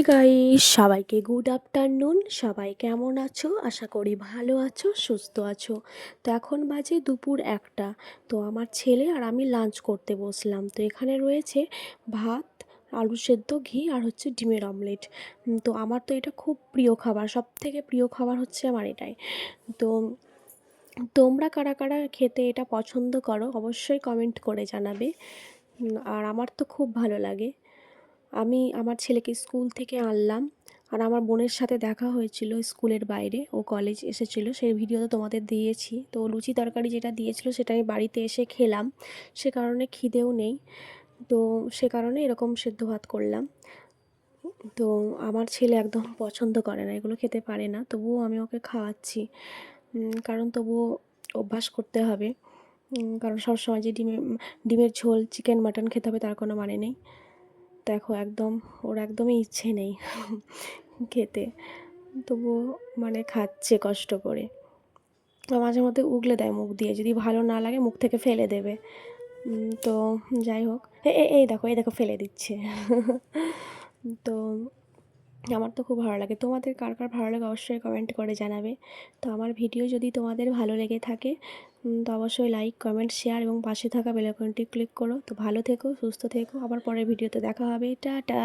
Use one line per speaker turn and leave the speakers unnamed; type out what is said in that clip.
Guys, সবাইকে good afternoon. সবাই কেমন আছো? আশা করি ভালো আছো, সুস্থ আছো। তো এখন বাজে দুপুর 1টা। তো আমার ছেলে আর আমি লাঞ্চ করতে বসলাম। তো এখানে রয়েছে ভাত, আলু সেদ্ধ, ঘি আর হচ্ছে ডিমের অমলেট। তো আমার তো এটা খুব প্রিয় খাবার, সব থেকে প্রিয় খাবার হচ্ছে আমার এটাই। তো তোমরা কারা কারা খেতে এটা পছন্দ করো অবশ্যই কমেন্ট করে জানাবে। আর আমার তো খুব ভালো লাগে। আমি আমার ছেলেকে স্কুল থেকে আনলাম, আর আমার বোনের সাথে দেখা হয়েছিল স্কুলের বাইরে, ও কলেজ এসেছিল, সেই ভিডিও তো তোমাদের দিয়েছি। তো লুচি তরকারি যেটা দিয়েছিল সেটা আমি বাড়িতে এসে খেলাম, সে কারণে খিদেও নেই। তো সে কারণে এরকম সেদ্ধ ভাত করলাম। তো আমার ছেলে একদম পছন্দ করে না, এগুলো খেতে পারে না, তবুও আমি ওকে খাওয়াচ্ছি। কারণ তবুও অভ্যাস করতে হবে। কারণ সবসময় যে ডিমের ঝোল, চিকেন, মাটন খেতে হবে তার কোনো মানে নেই। দেখো একদম ওর একদমই ইচ্ছে নেই খেতে, তবুও মানে খাচ্ছে কষ্ট করে। মাঝে মধ্যে উগলে দেয় মুখ দিয়ে, যদি ভালো না লাগে মুখ থেকে ফেলে দেবে। তো যাই হোক, এই দেখো ফেলে দিচ্ছে তো আমার তো খুব ভালো লাগে। তোমাদের কার কার ভালো লাগে অবশ্যই কমেন্ট করে জানাবে। তো আমার ভিডিও যদি তোমাদের ভালো লেগে থাকে তো অবশ্যই লাইক, কমেন্ট, শেয়ার এবং পাশে থাকা বেল আইকনটি ক্লিক করো। তো ভালো থেকো, সুস্থ থেকো, আবার পরের ভিডিওতে দেখা হবে। টাটা।